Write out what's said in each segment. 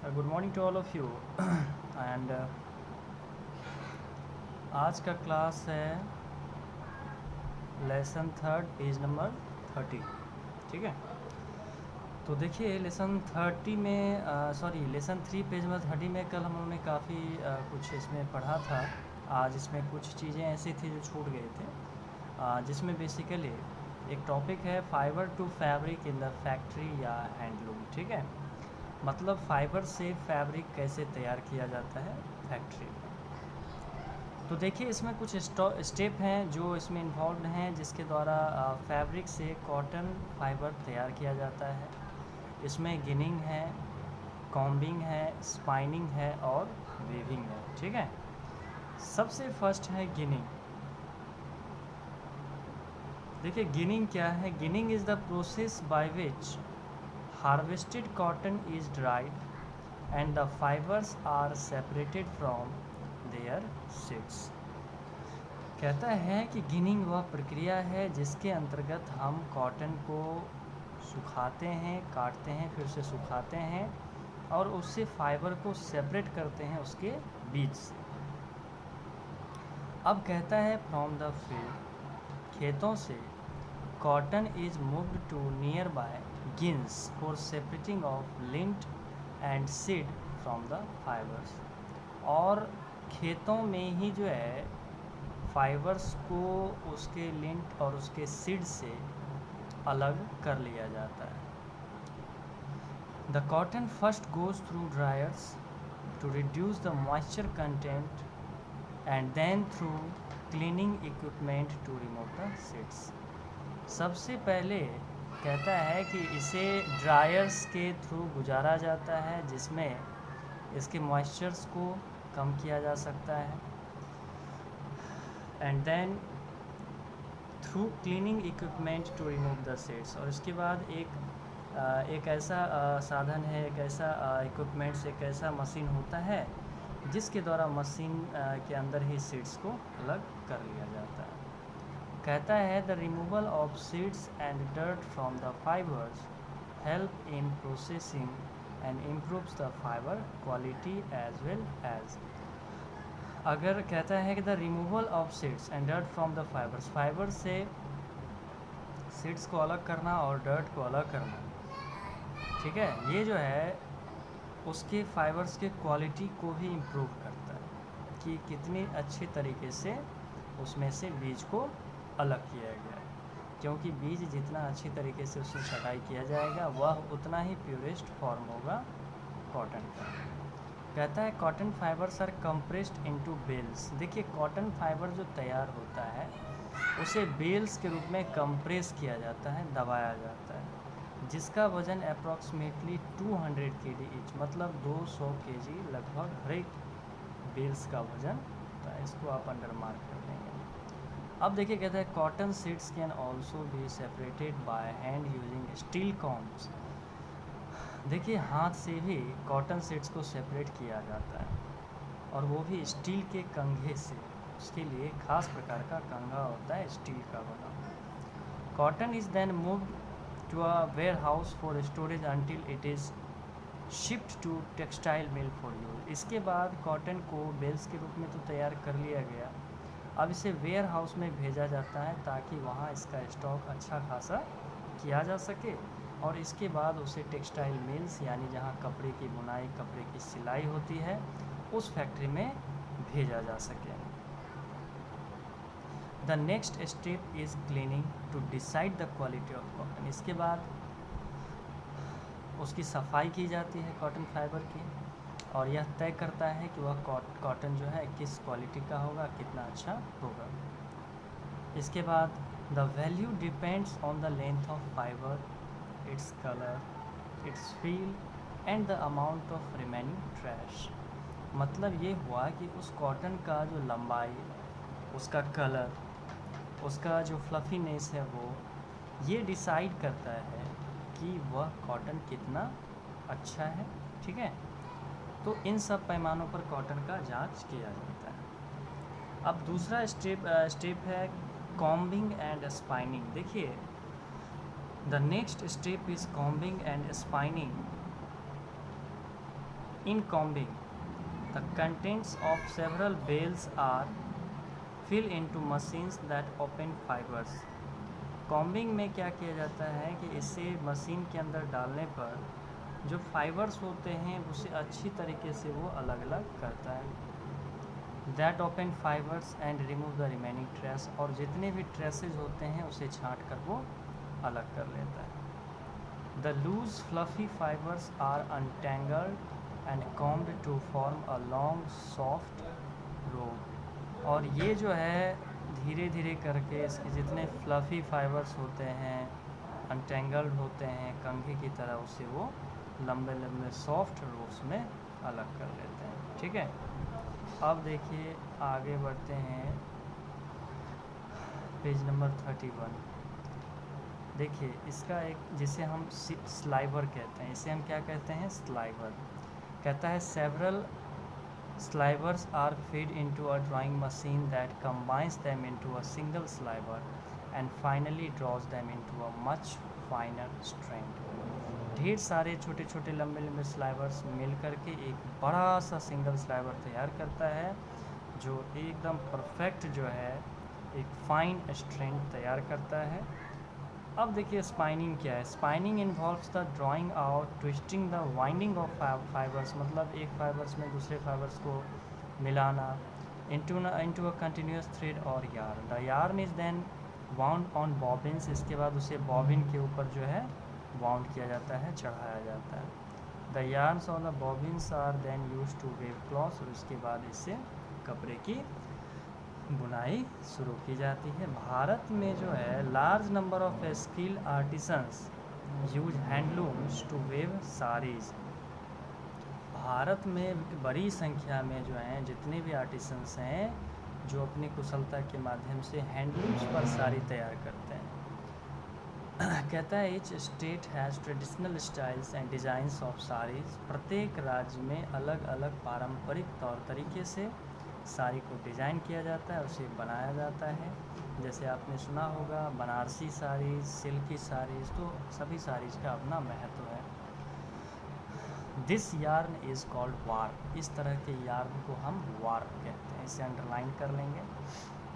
Good morning to all of you and आज का class है लेसन थर्ड पेज नंबर 30। ठीक है, तो देखिए लेसन 30 में लेसन 3 पेज नंबर 30 में कल हम लोगों ने काफ़ी कुछ इसमें पढ़ा था। आज इसमें कुछ चीज़ें ऐसी थी जो छूट गए थे, जिसमें बेसिकली एक टॉपिक है fibre to fabric in the factory या हैंडलूम। ठीक है, मतलब फाइबर से फैब्रिक कैसे तैयार किया जाता है फैक्ट्री में। तो देखिए इसमें कुछ स्टेप हैं जो इसमें इन्वॉल्व हैं, जिसके द्वारा फैब्रिक से कॉटन फाइबर तैयार किया जाता है। इसमें गिनिंग है, कॉम्बिंग है, स्पाइनिंग है और वीविंग है। ठीक है, सबसे फर्स्ट है गिनिंग। देखिए गिनिंग क्या है। Ginning is the process by which harvested cotton is dried and the fibers are separated from their seeds। कहता है कि गिनिंग वह प्रक्रिया है जिसके अंतर्गत हम कॉटन को सुखाते हैं, काटते हैं, फिर उसे सुखाते हैं और उससे फाइबर को सेपरेट करते हैं उसके बीज से। अब कहता है फ्रॉम द फील्ड, खेतों से cotton is moved to nearby gins for separating of lint and seed from the fibres. और खेतों में ही जो है फाइबर्स को उसके लिंट और उसके सीड से अलग कर लिया जाता है। The cotton first goes through dryers to reduce the moisture content and then through cleaning equipment to remove the seeds. सबसे पहले कहता है कि इसे ड्रायर्स के थ्रू गुजारा जाता है, जिसमें इसके मॉइस्चर्स को कम किया जा सकता है, and then through cleaning equipment to remove the seeds. और इसके बाद एक ऐसा साधन है, एक ऐसा इक्विपमेंट्स, एक ऐसा मशीन होता है जिसके द्वारा मशीन के अंदर ही सीड्स को अलग कर लिया जाता है। कहता है the removal of seeds and dirt from the fibres help in processing and improves the fibre quality as well as. अगर कहता है कि the removal of seeds and dirt from the fibres, fibre से सीड्स को अलग करना और dirt को अलग करना, ठीक है, ये जो है उसके फाइबर्स के क्वालिटी को भी इम्प्रूव करता है कि कितनी अच्छे तरीके से उसमें से बीज को अलग किया गया है। क्योंकि बीज जितना अच्छी तरीके से उससे छटाई किया जाएगा वह उतना ही प्योरेस्ट फॉर्म होगा कॉटन का। कहता है cotton fibres are compressed into bales. देखिए कॉटन फाइबर जो तैयार होता है उसे बेल्स के रूप में कंप्रेस किया जाता है, दबाया जाता है, जिसका वज़न अप्रॉक्सीमेटली 200 kg ईच, मतलब 200 kg लगभग हर एक बेल्स का वज़न होता है। इसको आप अंडर मार्क कर देंगे। अब देखिए कहता है cotton seeds can also be separated by hand using steel combs. देखिए हाथ से भी कॉटन सीड्स को सेपरेट किया जाता है, और वो भी स्टील के कंघे से। उसके लिए खास प्रकार का कंघा होता है स्टील का बना। Cotton is then moved to a warehouse for storage until it is shift to textile mill for use. इसके बाद कॉटन को बेल्स के रूप में तो तैयार कर लिया गया, अब इसे वेयर हाउस में भेजा जाता है ताकि वहाँ इसका स्टॉक अच्छा खासा किया जा सके, और इसके बाद उसे टेक्सटाइल मिल्स यानी जहाँ कपड़े की बुनाई, कपड़े की सिलाई होती है, उस फैक्ट्री में भेजा जा सके। The next step is cleaning to decide the quality of cotton. इसके बाद उसकी सफाई की जाती है कॉटन फाइबर की, और यह तय करता है कि वह कॉटन जो है किस क्वालिटी का होगा, कितना अच्छा होगा। इसके बाद the value depends on the length of fibre, its colour, it's feel and the amount of remaining trash. मतलब ये हुआ कि उस कॉटन का जो लंबाई, उसका कलर, उसका जो फ्लफीनेस है, वो ये डिसाइड करता है कि वह कॉटन कितना अच्छा है। ठीक है, तो इन सब पैमानों पर कॉटन का जांच किया जाता है। अब दूसरा स्टेप है कॉम्बिंग एंड स्पाइनिंग। देखिए the next step is combing and spinning. In combing, the contents of several bales are filled into machines that open fibers. Combing में क्या किया जाता है कि इसे मशीन के अंदर डालने पर जो फाइबर्स होते हैं उसे अच्छी तरीके से वो अलग अलग करता है। That open fibres and remove the remaining trace, और जितने भी ट्रेसेस होते हैं उसे छांट कर वो अलग कर लेता है। The loose fluffy fibres are untangled and combed to form a long soft rope, और ये जो है धीरे धीरे करके इसके जितने फ्लफ़ी फाइबर्स होते हैं, अनटेंगल्ड होते हैं कंघी की तरह, उसे वो लंबे लंबे सॉफ्ट रोप्स में अलग कर लेते हैं। ठीक है, अब देखिए आगे बढ़ते हैं पेज नंबर 31। देखिए इसका एक, जिसे हम स्लाइवर कहते हैं, इसे हम क्या कहते हैं, स्लाइवर। कहता है several slivers are fed into a drawing machine that combines them into a single sliver and finally draws them into a much finer strand। ढेर सारे छोटे छोटे लंबे लंबे स्लाइवर्स मिल करके एक बड़ा सा सिंगल स्लाइवर तैयार करता है, जो एकदम परफेक्ट जो है एक फाइन स्ट्रैंड तैयार करता है। अब देखिए स्पाइनिंग क्या है। Spinning involves the drawing out, twisting the winding of fibres, मतलब एक फाइबर्स में दूसरे फाइबर्स को मिलाना, इनटू अ कंटिन्यूस थ्रेड और yarn. The yarn is then wound on bobbins, इसके बाद उसे बॉबिन के ऊपर जो है वाउंड किया जाता है, चढ़ाया जाता है। The yarns on the bobbins are then use to weave cloths, और उसके बाद इससे कपड़े की बुनाई शुरू की जाती है। भारत में जो है large number of skill artisans use handlooms to weave saris. भारत में बड़ी संख्या में जो हैं जितने भी आर्टिसंस हैं जो अपनी कुशलता के माध्यम से हैंडलूम्स पर साड़ी तैयार करते हैं। कहता है each state has traditional styles and designs of saris. प्रत्येक राज्य में अलग अलग पारंपरिक तौर तरीके से साड़ी को डिज़ाइन किया जाता है, उसे बनाया जाता है। जैसे आपने सुना होगा बनारसी साड़ी, सिल्की साड़ीज़, तो सभी साड़ीज़ का अपना महत्व है। This yarn is called warp, इस तरह के यार्न को हम वार्प कहते हैं, इसे अंडरलाइन कर लेंगे।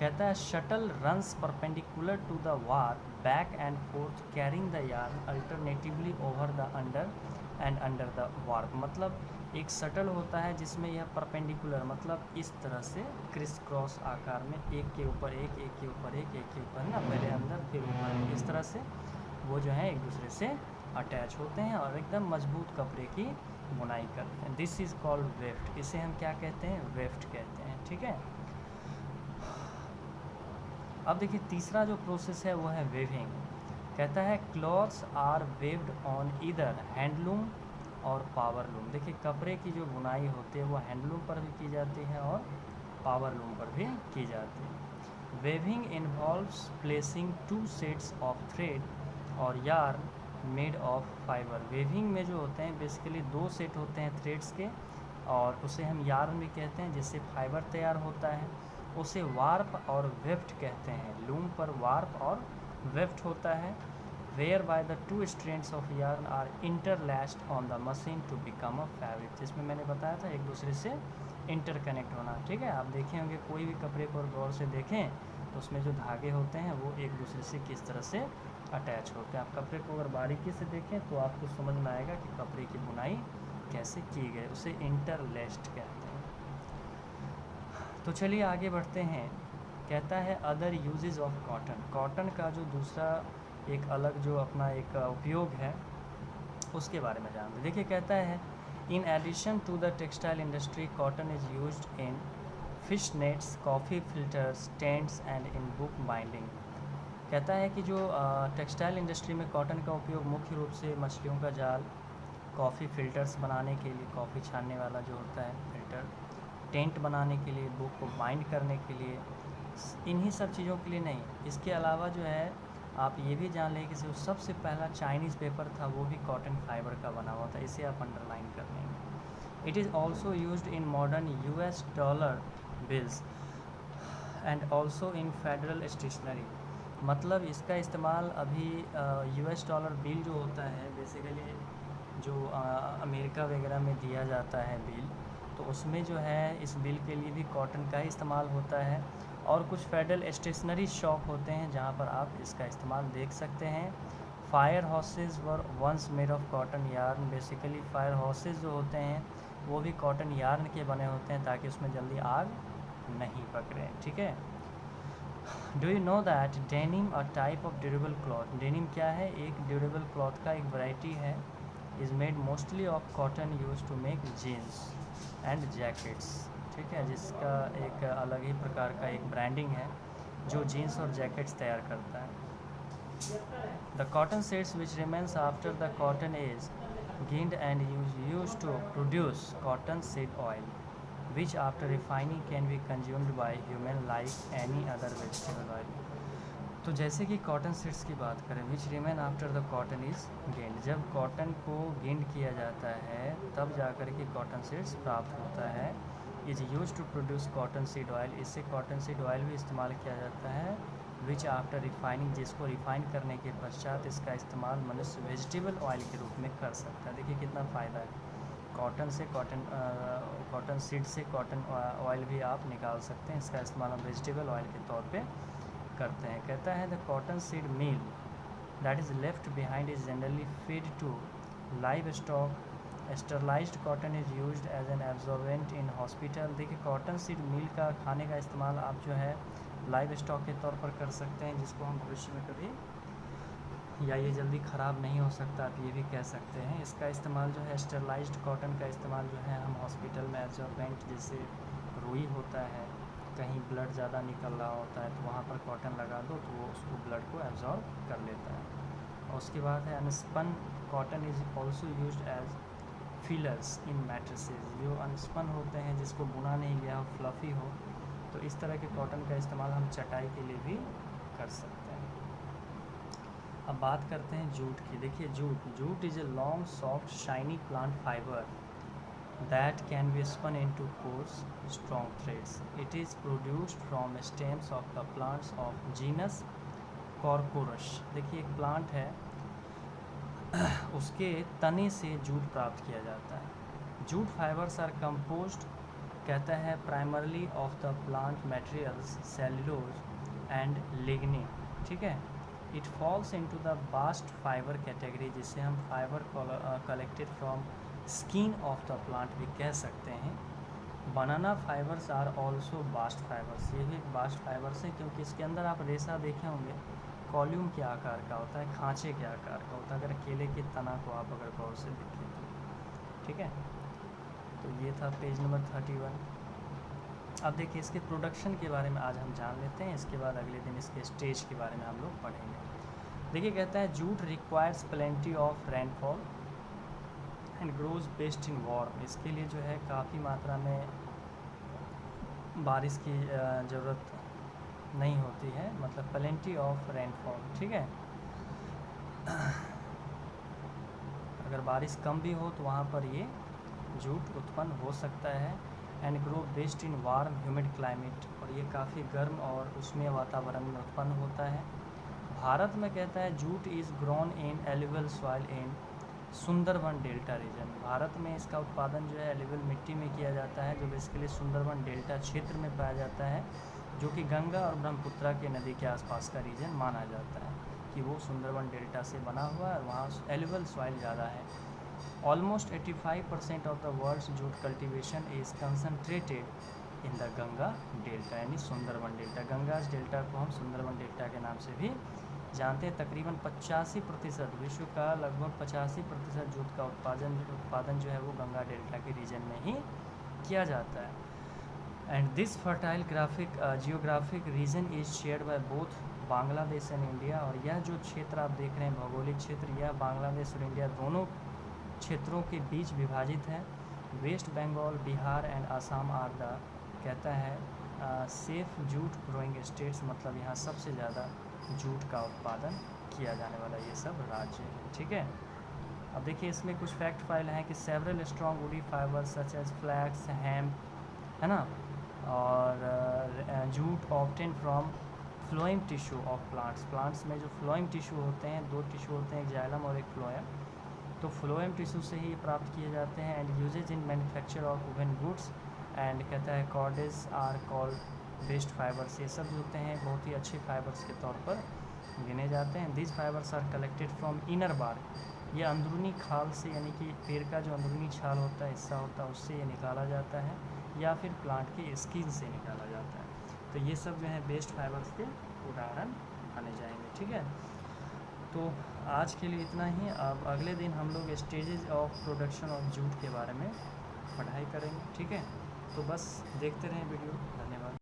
कहता है shuttle runs perpendicular to the warp back and forth carrying the yarn alternatively over the under and under the warp. मतलब एक शटल होता है जिसमें यह परपेंडिकुलर, मतलब इस तरह से क्रिस क्रॉस आकार में एक के ऊपर एक, एक के ऊपर एक, एक के ऊपर ना, पहले अंदर फिर ऊपर, इस तरह से वो जो है एक दूसरे से अटैच होते हैं और एकदम मजबूत कपड़े की बुनाई करते हैं। दिस इज़ कॉल्ड वेफ्ट, इसे हम क्या कहते हैं, वेफ्ट कहते हैं। ठीक है, अब देखिए तीसरा जो प्रोसेस है वो है वेविंग। कहता है cloths are weaved on either handloom और पावर लूम। देखिए कपड़े की जो बुनाई होती है वो हैंडलूम पर भी की जाती है और पावर लूम पर भी की जाती है। Weaving involves placing 2 sets of thread और yarn made of fibre. Weaving में जो होते हैं बेसिकली 2 सेट होते हैं थ्रेड्स के, और उसे हम यार्न भी कहते हैं, जिससे फाइबर तैयार होता है। उसे वार्प और वेफ्ट कहते हैं। लूम पर वार्प और वेफ्ट होता है। Whereby the 2 strands of yarn are interlashed on the machine to become a fabric, जिसमें मैंने बताया था एक दूसरे से इंटरकनेक्ट होना। ठीक है, आप देखे होंगे कोई भी कपड़े को गौर से देखें तो उसमें जो धागे होते हैं वो एक दूसरे से किस तरह से अटैच होते हैं। आप कपड़े को अगर बारीकी से देखें तो आपको समझ में आएगा कि कपड़े की बुनाई कैसे की गई, उसे इंटरलेस्ड कहते हैं। तो चलिए आगे बढ़ते हैं। कहता है other uses of cotton. Cotton का जो दूसरा एक अलग जो अपना एक उपयोग है उसके बारे में जानते हैं। देखिए कहता है in addition to the textile industry cotton is used in fish nets, coffee filters, tents and in book binding. कहता है कि जो टेक्सटाइल इंडस्ट्री में कॉटन का उपयोग मुख्य रूप से मछलियों का जाल, कॉफ़ी फिल्टर्स बनाने के लिए, कॉफ़ी छानने वाला जो होता है फिल्टर, टेंट बनाने के लिए, बुक को बाइंड करने के लिए, इन्हीं सब चीज़ों के लिए नहीं, इसके अलावा जो है आप ये भी जान लें कि जो सबसे पहला चाइनीज़ पेपर था वो भी कॉटन फाइबर का बना हुआ था, इसे आप अंडरलाइन कर लेंगे। It is also used in modern US dollar bills and also in federal stationery. मतलब इसका इस्तेमाल अभी US डॉलर बिल जो होता है बेसिकली जो अमेरिका वगैरह में दिया जाता है बिल, तो उसमें जो है इस बिल के लिए भी कॉटन का ही इस्तेमाल होता है। और कुछ फेडरल स्टेशनरी शॉप होते हैं जहाँ पर आप इसका इस्तेमाल देख सकते हैं। Fire houses were once made of cotton yarn. Basically fire houses जो होते हैं वो भी कॉटन यार्न के बने होते हैं ताकि उसमें जल्दी आग नहीं पकड़े, ठीक है। Do you know that denim a type of durable cloth. Denim क्या है, एक ड्यूरेबल क्लॉथ का एक वैरायटी है। Is made mostly of cotton use to make jeans and jackets, ठीक है, जिसका एक अलग ही प्रकार का एक ब्रांडिंग है जो जीन्स और जैकेट्स तैयार करता है। The cotton seeds which remains after the cotton as gained and used to produce cotton seed oil, which after refining can be consumed by human like any other vegetable oil। तो जैसे कि cotton seeds की बात करें, which remain after the cotton is gained, जब cotton को gained किया जाता है तब जाकर के कॉटन सीड्स प्राप्त होता है। Is use to produce cotton seed oil, इससे कॉटन सीड ऑयल भी इस्तेमाल किया जाता है। विच आफ्टर रिफाइनिंग, जिसको रिफाइन करने के पश्चात इसका इस्तेमाल मनुष्य वेजिटेबल ऑयल के रूप में कर सकता है। देखिए कितना फ़ायदा है, कॉटन से कॉटन सीड से कॉटन ऑयल भी आप निकाल सकते हैं। इसका इस्तेमाल हम वेजिटेबल ऑयल के तौर पे करते हैं। कहता है the cotton seed meal that is left behind is generally feed to livestock. Sterilised cotton is used as an absorbent in hospital. देखिए कॉटन सीड मील का खाने का इस्तेमाल आप जो है लाइव स्टॉक के तौर पर कर सकते हैं, जिसको हम भविष्य में कभी, या ये जल्दी ख़राब नहीं हो सकता, आप ये भी कह सकते हैं। इसका इस्तेमाल जो है स्टरलाइज्ड कॉटन का इस्तेमाल जो है हम हॉस्पिटल में एब्जॉर्बेंट, जैसे रुई होता है, कहीं ब्लड ज़्यादा निकल रहा होता है तो वहाँ पर कॉटन लगा दो तो वो उसको ब्लड को एब्जॉर्ब कर लेता है। और उसके बाद है unspun cotton is also used as fillers in mattresses. जो अनस्पन होते हैं जिसको बुना नहीं गया हो, फ्लफ़ी हो, तो इस तरह के कॉटन का इस्तेमाल हम चटाई के लिए भी कर सकते हैं। अब बात करते हैं जूट की। देखिए jute is a long soft shiny plant fibre that can be spun into coarse strong threads. It is produced from stems of the plants of genus Corchorus। देखिए एक प्लांट है उसके तने से जूट प्राप्त किया जाता है। जूट फाइबर्स आर कंपोज्ड, कहता है, primarily of the plant materials cellulose and lignin, ठीक है। It falls into the bast fibre category, जिसे हम fibre collected from skin of the plant भी कह सकते हैं। Banana fibres are also bast fibres, ये भी बास्ट फाइबर्स हैं क्योंकि इसके अंदर आप रेशा देखे होंगे, कॉल्यूम के आकार का होता है, खांचे के आकार का होता है, अगर केले के तना को आप अगर गौर से देखें तो, ठीक है। तो ये था पेज नंबर 31। अब देखिए इसके प्रोडक्शन के बारे में आज हम जान लेते हैं, इसके बाद अगले दिन इसके स्टेज के बारे में हम लोग पढ़ेंगे। देखिए कहता है jute requires plenty of rainfall and grows best in warm. इसके लिए जो है काफ़ी मात्रा में बारिश की ज़रूरत नहीं होती है, मतलब प्लेंटी ऑफ रेनफॉल, ठीक है। अगर बारिश कम भी हो तो वहाँ पर ये जूट उत्पन्न हो सकता है। And grow best in warm humid climate, और ये काफ़ी गर्म और उष्मीय वातावरण में उत्पन्न होता है। भारत में कहता है jute is grown in alluvial soil in Sundarban delta region. भारत में इसका उत्पादन जो है एल्यूवियल मिट्टी में किया जाता है, जो बेसिकली सुंदरबन डेल्टा क्षेत्र में पाया जाता है, जो कि गंगा और ब्रह्मपुत्रा के नदी के आसपास का रीजन माना जाता है कि वो सुंदरबन डेल्टा से बना हुआ है, वहाँ एल्यूवियल सॉइल ज़्यादा है। Almost 85% of the world's jute cultivation is concentrated in the Ganga delta, यानी सुंदरबन डेल्टा। गंगाज डेल्टा को हम सुंदरबन डेल्टा के नाम से भी जानते हैं। तकरीबन 85%, विश्व का लगभग 85% जूट का उत्पादन जो है वो गंगा डेल्टा के रीजन में ही किया जाता है। And this fertile geographic region is shared by both Bangladesh and India. और यह जो क्षेत्र आप देख रहे हैं भौगोलिक क्षेत्र, यह बांग्लादेश और इंडिया दोनों क्षेत्रों के बीच विभाजित है। West Bengal, Bihar and Assam are the, कहता है, सेफ जूट ग्रोइंग स्टेट्स, मतलब यहाँ सबसे ज़्यादा जूट का उत्पादन किया जाने वाला ये सब राज्य है, ठीक है। अब देखिए इसमें कुछ फैक्ट फाइल हैं कि several strong woody fibre such as flax, hemp, है ना, और jute obtain from phloem tissue of plants. Plants में जो फ्लोएम टिश्यू होते हैं, दो टिश्यू होते हैं, एक जाइलम और एक फ्लोएम, तो फ्लोएम टिश्यू से ही प्राप्त किए जाते हैं and uses in manufacture of wooden goods and कहता है cordage are called best fibres. ये सब जो होते हैं बहुत ही अच्छे फाइबर्स के तौर पर गिने जाते हैं। This fibres are collected from inner bark. ये अंदरूनी खाल से यानी कि पेड़ का जो अंदरूनी छाल होता है, हिस्सा होता है, उससे ये निकाला जाता है या फिर प्लांट की स्किन से निकाला जाता है। तो ये सब जो है बेस्ट फाइबर्स के उदाहरण माने जाएंगे। ठीक है, तो आज के लिए इतना ही। अब अगले दिन हम लोग stages of production of jute के बारे में पढ़ाई करेंगे। ठीक है, तो बस देखते रहें वीडियो। धन्यवाद।